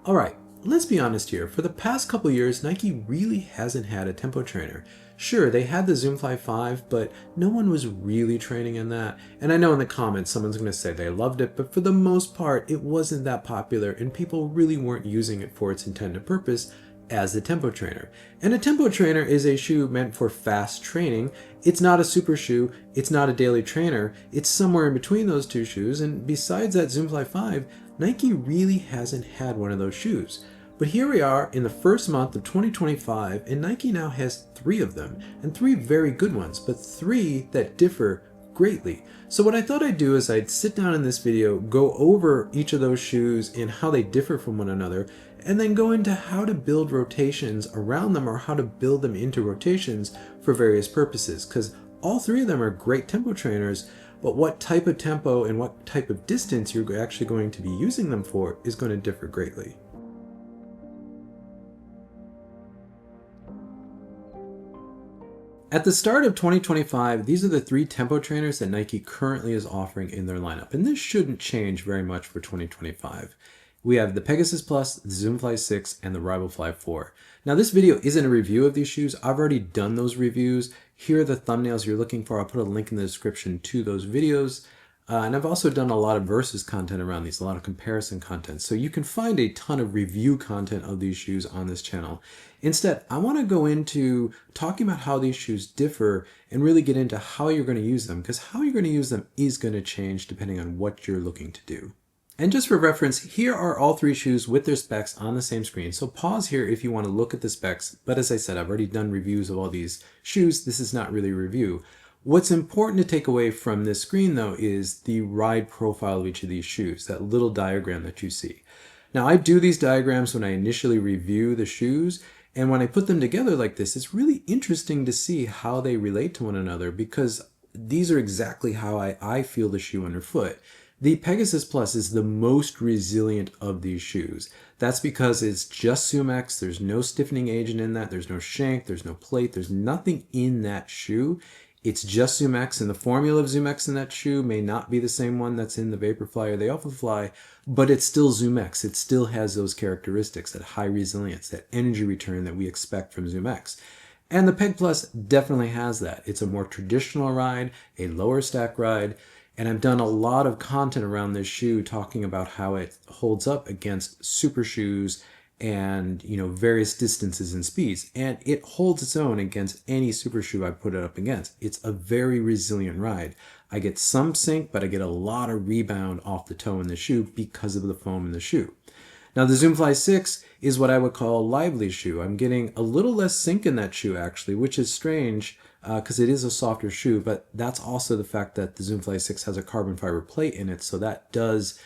All right, let's be honest here. For the past couple years, Nike really hasn't had a tempo trainer. Sure, they had the Zoomfly 5, but no one was really training in that. And I know in the comments someone's going to say they loved it, but for the most part, it wasn't that popular and people really weren't using it for its intended purpose as the tempo trainer. And a tempo trainer is a shoe meant for fast training. It's not a super shoe, it's not a daily trainer, it's somewhere in between those two shoes, and besides that Zoomfly 5, Nike really hasn't had one of those shoes. But here we are in the first month of 2025, and Nike now has 3 of them, and 3 very good ones, but 3 that differ greatly. So what I thought I'd do is I'd sit down in this video, go over each of those shoes and how they differ from one another, and then go into how to build rotations around them or how to build them into rotations for various purposes, because all 3 of them are great tempo trainers, but what type of tempo and what type of distance you're actually going to be using them for is going to differ greatly. At the start of 2025, these are the 3 tempo trainers that Nike currently is offering in their lineup, and this shouldn't change very much for 2025. We have the Pegasus Plus, the Zoomfly 6, and the Rivalfly 4. Now this video isn't a review of these shoes. I've already done those reviews. Here are the thumbnails you're looking for. I'll put a link in the description to those videos. And I've also done a lot of versus content around these, a lot of comparison content. So you can find a ton of review content of these shoes on this channel. Instead, I want to go into talking about how these shoes differ and really get into how you're going to use them, because how you're going to use them is going to change depending on what you're looking to do. And just for reference, here are all 3 shoes with their specs on the same screen. So pause here if you want to look at the specs. But as I said, I've already done reviews of all these shoes. This is not really a review. What's important to take away from this screen though is the ride profile of each of these shoes, that little diagram that you see. Now I do these diagrams when I initially review the shoes, and when I put them together like this, it's really interesting to see how they relate to one another, because these are exactly how I feel the shoe underfoot. The Pegasus Plus is the most resilient of these shoes. That's because it's just ZoomX. There's no stiffening agent in that. There's no shank. There's no plate. There's nothing in that shoe. It's just ZoomX, and the formula of ZoomX in that shoe may not be the same one that's in the Vaporfly or the Alphafly, but it's still ZoomX. It still has those characteristics, that high resilience, that energy return that we expect from ZoomX. And the Peg Plus definitely has that. It's a more traditional ride, a lower stack ride, and I've done a lot of content around this shoe talking about how it holds up against super shoes and various distances and speeds, and it holds its own against any super shoe I put it up against. It's a very resilient ride. I get some sink, but I get a lot of rebound off the toe in the shoe because of the foam in the shoe. Now the Zoomfly 6 is what I would call a lively shoe. I'm getting a little less sink in that shoe actually, which is strange because it is a softer shoe, but that's also the fact that the Zoomfly 6 has a carbon fiber plate in it, so that does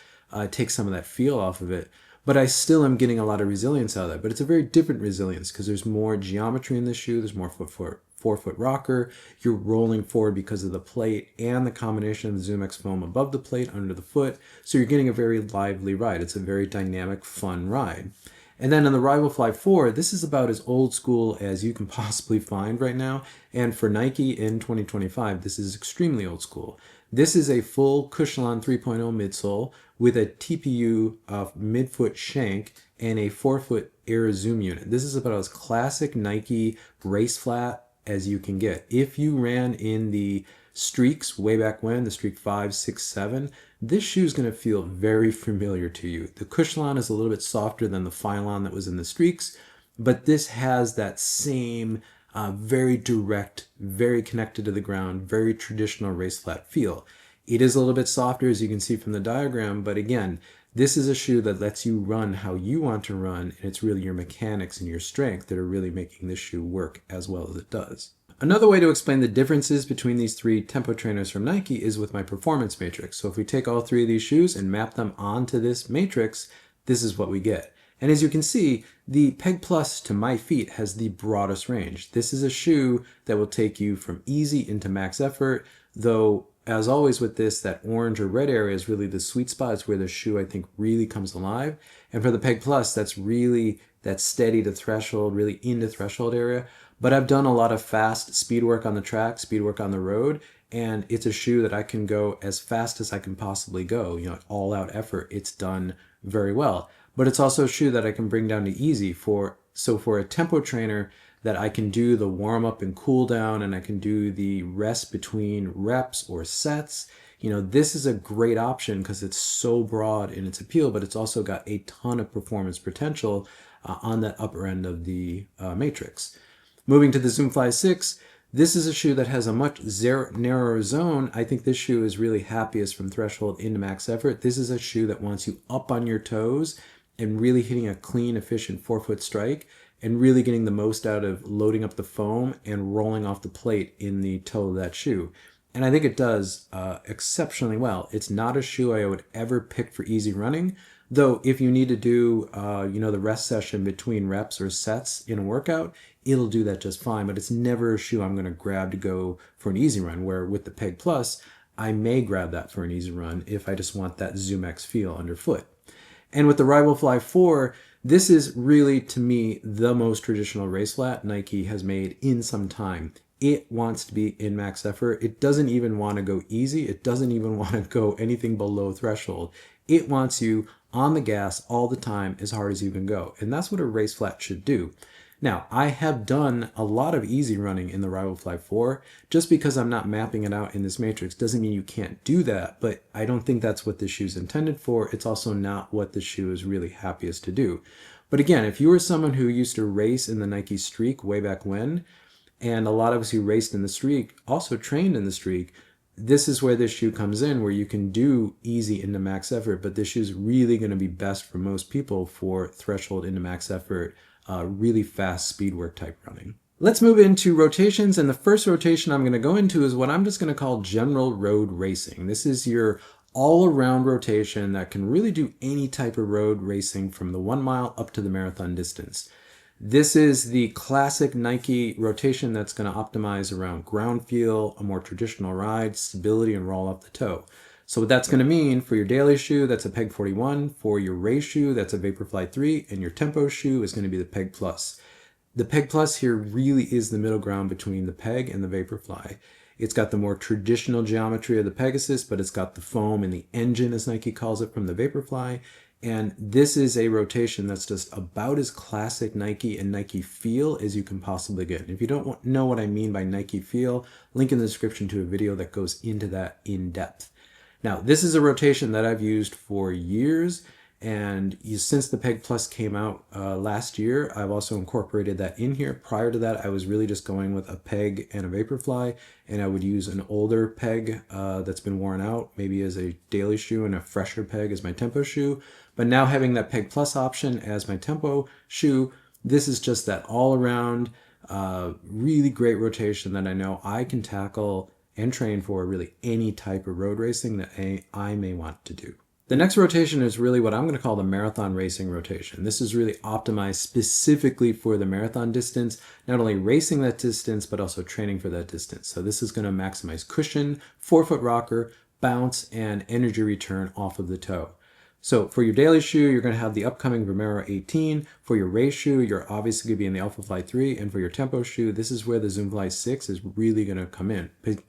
take some of that feel off of it. But I still am getting a lot of resilience out of that. But it's a very different resilience because there's more geometry in the shoe. There's more forefoot rocker. You're rolling forward because of the plate and the combination of the ZoomX foam above the plate, under the foot. So you're getting a very lively ride. It's a very dynamic, fun ride. And then on the Rivalfly 4, this is about as old school as you can possibly find right now. And for Nike in 2025, this is extremely old school. This is a full Cushlon 3.0 midsole with a TPU midfoot shank and a 4-foot Air Zoom unit. This is about as classic Nike race flat as you can get. If you ran in the Streaks way back when, the Streak 5, 6, 7, this shoe is going to feel very familiar to you. The Cushlon is a little bit softer than the Phylon that was in the Streaks, but this has that same very direct, very connected to the ground, very traditional race flat feel. It is a little bit softer, as you can see from the diagram, but again, this is a shoe that lets you run how you want to run, and it's really your mechanics and your strength that are really making this shoe work as well as it does. Another way to explain the differences between these 3 tempo trainers from Nike is with my performance matrix. So if we take all 3 of these shoes and map them onto this matrix, this is what we get. And as you can see, the Peg Plus to my feet has the broadest range. This is a shoe that will take you from easy into max effort, though as always with this, that orange or red area is really the sweet spot. It's where the shoe, I think, really comes alive. And for the Peg Plus, that's really that steady to threshold, really into threshold area. But I've done a lot of fast speed work on the track, speed work on the road, and it's a shoe that I can go as fast as I can possibly go. All out effort, it's done very well. but it's also a shoe that I can bring down to easy for a tempo trainer that I can do the warm up and cool down, and I can do the rest between reps or sets. This is a great option because it's so broad in its appeal, but it's also got a ton of performance potential on that upper end of the matrix. Moving to the Zoomfly 6, this is a shoe that has a much narrower zone. I think this shoe is really happiest from threshold into max effort. This is a shoe that wants you up on your toes and really hitting a clean, efficient forefoot strike and really getting the most out of loading up the foam and rolling off the plate in the toe of that shoe. And I think it does exceptionally well. It's not a shoe I would ever pick for easy running, though if you need to do the rest session between reps or sets in a workout, it'll do that just fine. But it's never a shoe I'm going to grab to go for an easy run, where with the Peg Plus, I may grab that for an easy run if I just want that ZoomX feel underfoot. And with the Rival Fly 4, this is really, to me, the most traditional race flat Nike has made in some time. It wants to be in max effort. It doesn't even want to go easy. It doesn't even want to go anything below threshold. It wants you on the gas all the time as hard as you can go. And that's what a race flat should do. Now, I have done a lot of easy running in the Rival Fly 4. Just because I'm not mapping it out in this matrix doesn't mean you can't do that, but I don't think that's what this shoe is intended for. It's also not what the shoe is really happiest to do. But again, if you were someone who used to race in the Nike Streak way back when, and a lot of us who raced in the Streak also trained in the Streak, this is where this shoe comes in, where you can do easy into max effort, but this shoe is really going to be best for most people for threshold into max effort, really fast speed work type running. Let's move into rotations, and the first rotation I'm going to go into is what I'm just going to call general road racing. This is your all-around rotation that can really do any type of road racing from the 1 mile up to the marathon distance. This is the classic Nike rotation that's going to optimize around ground feel, a more traditional ride, stability, and roll off the toe. So what that's going to mean for your daily shoe, that's a Peg 41. For your race shoe, that's a Vaporfly 3. And your tempo shoe is going to be the Peg Plus. The Peg Plus here really is the middle ground between the Peg and the Vaporfly. It's got the more traditional geometry of the Pegasus, but it's got the foam and the engine, as Nike calls it, from the Vaporfly. And this is a rotation that's just about as classic Nike and Nike feel as you can possibly get. And if you don't know what I mean by Nike feel, link in the description to a video that goes into that in depth. Now, this is a rotation that I've used for years, and since the Peg Plus came out last year, I've also incorporated that in here. Prior to that, I was really just going with a Peg and a Vaporfly, and I would use an older Peg that's been worn out, maybe as a daily shoe, and a fresher Peg as my tempo shoe. But now having that Peg Plus option as my tempo shoe, this is just that all-around, really great rotation that I know I can tackle and train for really any type of road racing that I may want to do. The next rotation is really what I'm going to call the marathon racing rotation. This is really optimized specifically for the marathon distance, not only racing that distance, but also training for that distance. So this is going to maximize cushion, forefoot rocker, bounce, and energy return off of the toe. So for your daily shoe, you're going to have the upcoming Vomero 18. For your race shoe, you're obviously going to be in the Alphafly 3. And for your tempo shoe, this is where the Zoomfly 6 is really going to come in.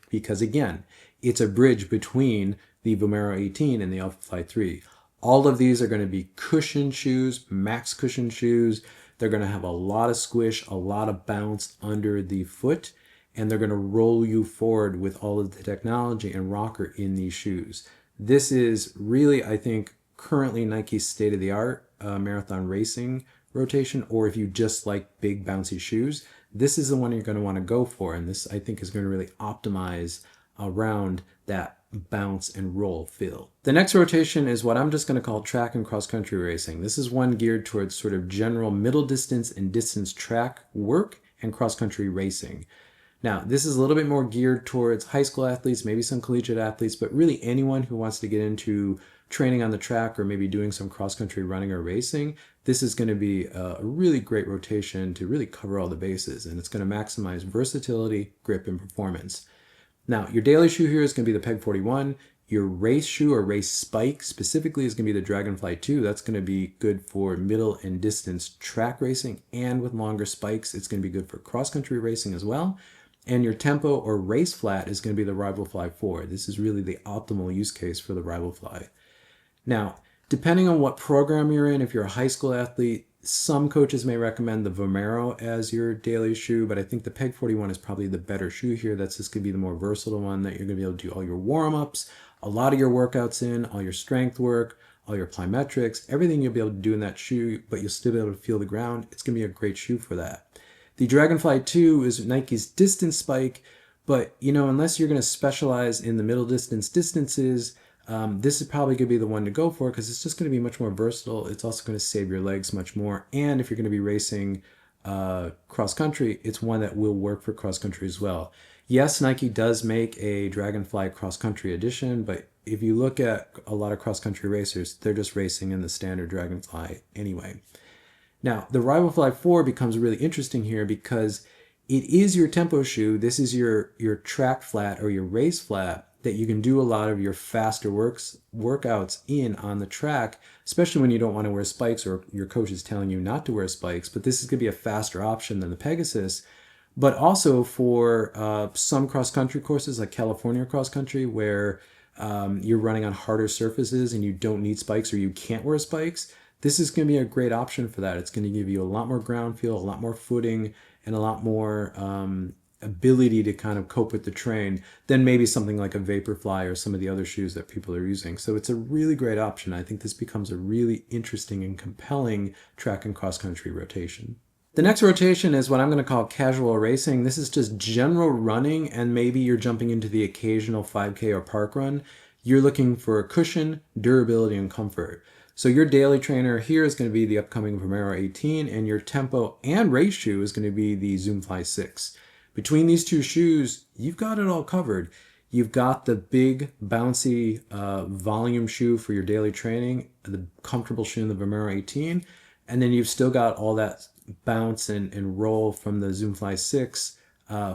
Because again, it's a bridge between the Vomero 18 and the Alphafly 3. All of these are going to be cushion shoes, max cushion shoes. They're going to have a lot of squish, a lot of bounce under the foot, and they're going to roll you forward with all of the technology and rocker in these shoes. This is really, I think, currently Nike's state-of-the-art marathon racing rotation, or if you just like big bouncy shoes, this is the one you're going to want to go for, and this I think is going to really optimize around that bounce and roll feel. The next rotation is what I'm just going to call track and cross-country racing. This is one geared towards sort of general middle distance and distance track work and cross-country racing. Now, this is a little bit more geared towards high school athletes, maybe some collegiate athletes, but really anyone who wants to get into training on the track or maybe doing some cross-country running or racing. This is going to be a really great rotation to really cover all the bases, and it's going to maximize versatility, grip, and performance. Now, your daily shoe here is going to be the Peg 41. Your race shoe or race spike specifically is going to be the Dragonfly 2. That's going to be good for middle and distance track racing, and with longer spikes, it's going to be good for cross-country racing as well. And your tempo or race flat is going to be the Rival Fly 4. This is really the optimal use case for the Rival Fly. Now, Depending on what program you're in, if you're a high school athlete, some coaches may recommend the Vomero as your daily shoe, but I think the Peg 41 is probably the better shoe here. That's just going to be the more versatile one that you're going to be able to do all your warm-ups, a lot of your workouts in, all your strength work, all your plyometrics, everything you'll be able to do in that shoe, but you'll still be able to feel the ground. It's going to be a great shoe for that. The Dragonfly 2 is Nike's distance spike, but unless you're going to specialize in the middle distances, this is probably going to be the one to go for because it's just going to be much more versatile. It's also going to save your legs much more. And if you're going to be racing cross country, it's one that will work for cross country as well. Yes, Nike does make a Dragonfly cross country edition, but if you look at a lot of cross country racers, they're just racing in the standard Dragonfly anyway. Now, the Rivalfly 4 becomes really interesting here because it is your tempo shoe. This is your track flat or your race flat that you can do a lot of your faster workouts in on the track, especially when you don't want to wear spikes or your coach is telling you not to wear spikes. But this is going to be a faster option than the Pegasus. But also for some cross-country courses like California cross-country where you're running on harder surfaces and you don't need spikes or you can't wear spikes, this is going to be a great option for that. It's going to give you a lot more ground feel, a lot more footing, and a lot more ability to kind of cope with the terrain than maybe something like a Vaporfly or some of the other shoes that people are using. So it's a really great option. I think this becomes a really interesting and compelling track and cross-country rotation. The next rotation is what I'm going to call casual racing. This is just general running, and maybe you're jumping into the occasional 5K or park run. You're looking for cushion, durability, and comfort. So your daily trainer here is going to be the upcoming Vomero 18, and your tempo and race shoe is going to be the Zoomfly 6. Between these two shoes, you've got it all covered. You've got the big, bouncy volume shoe for your daily training, the comfortable shoe in the Vomero 18, and then you've still got all that bounce and roll from the Zoomfly 6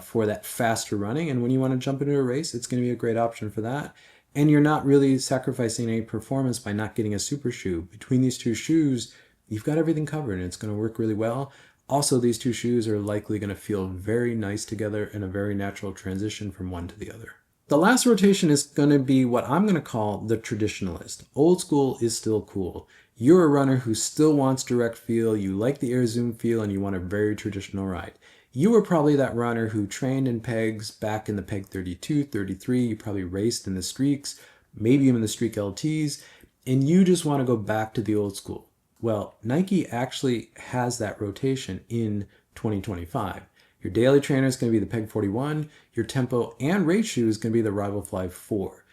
for that faster running. And when you want to jump into a race, it's going to be a great option for that. And you're not really sacrificing any performance by not getting a super shoe. Between these two shoes, you've got everything covered and it's going to work really well. Also, these two shoes are likely going to feel very nice together in a very natural transition from one to the other. The last rotation is going to be what I'm going to call the traditionalist. Old school is still cool. You're a runner who still wants direct feel, you like the Air Zoom feel, and you want a very traditional ride. You were probably that runner who trained in pegs back in the Peg 32, 33. You probably raced in the Streaks, maybe even the Streak LTs, and you just want to go back to the old school. Well, Nike actually has that rotation in 2025. Your daily trainer is going to be the Peg 41. Your tempo and race shoe is going to be the Rivalfly 4.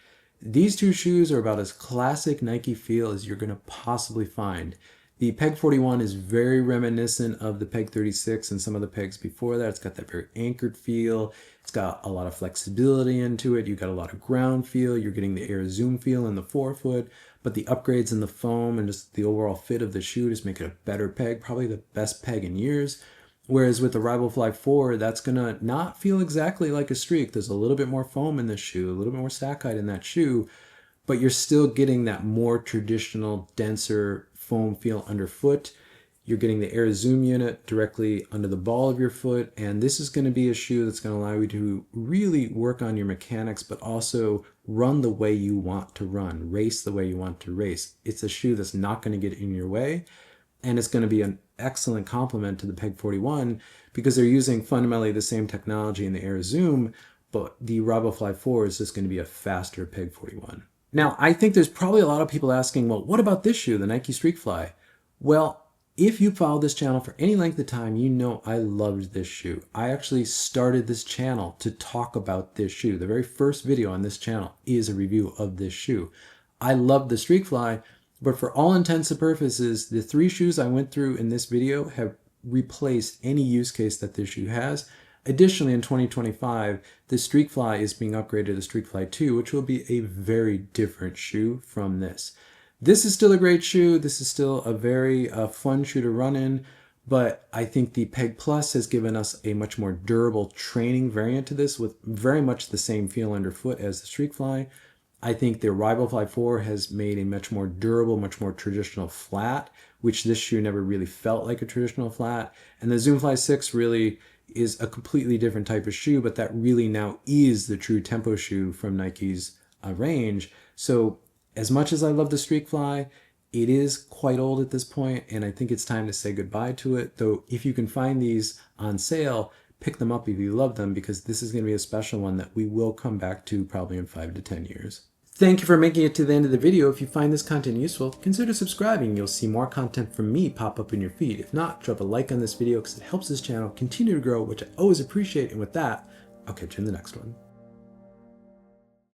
These two shoes are about as classic Nike feel as you're going to possibly find. The Peg 41 is very reminiscent of the Peg 36 and some of the pegs before that. It's got that very anchored feel. It's got a lot of flexibility into it. You've got a lot of ground feel. You're getting the Air Zoom feel in the forefoot, but the upgrades in the foam and just the overall fit of the shoe just make it a better peg, probably the best peg in years. Whereas with the Rivalfly 4, that's going to not feel exactly like a Streak. There's a little bit more foam in the shoe, a little bit more stack height in that shoe, but you're still getting that more traditional, denser foam feel underfoot. You're getting the Air Zoom unit directly under the ball of your foot, and this is going to be a shoe that's going to allow you to really work on your mechanics, but also run the way you want to run, race the way you want to race. It's a shoe that's not going to get in your way, and it's going to be an excellent complement to the Peg 41 because they're using fundamentally the same technology in the Air Zoom, but the Rivalfly 4 is just going to be a faster Peg 41. Now, I think there's probably a lot of people asking, well, what about this shoe, the Nike Streakfly? Well, if you followed this channel for any length of time, you know I loved this shoe. I actually started this channel to talk about this shoe. The very first video on this channel is a review of this shoe. I love the Streakfly, but for all intents and purposes, the three shoes I went through in this video have replaced any use case that this shoe has. Additionally, in 2025, the Streakfly is being upgraded to the Streakfly 2, which will be a very different shoe from this. This is still a great shoe. This is still a very fun shoe to run in, but I think the Peg Plus has given us a much more durable training variant to this with very much the same feel underfoot as the Streakfly. I think the Rivalfly 4 has made a much more durable, much more traditional flat, which this shoe never really felt like a traditional flat. And the Zoomfly 6 really is a completely different type of shoe, but that really now is the true tempo shoe from Nike's range. So as much as I love the Streakfly, It is quite old at this point, and I think it's time to say goodbye to it. Though if you can find these on sale, pick them up if you love them, because this is going to be a special one that we will come back to probably in 5 to 10 years. Thank you for making it to the end of the video. If you find this content useful, consider subscribing. You'll see more content from me pop up in your feed. If not, drop a like on this video because it helps this channel continue to grow, which I always appreciate. And with that, I'll catch you in the next one.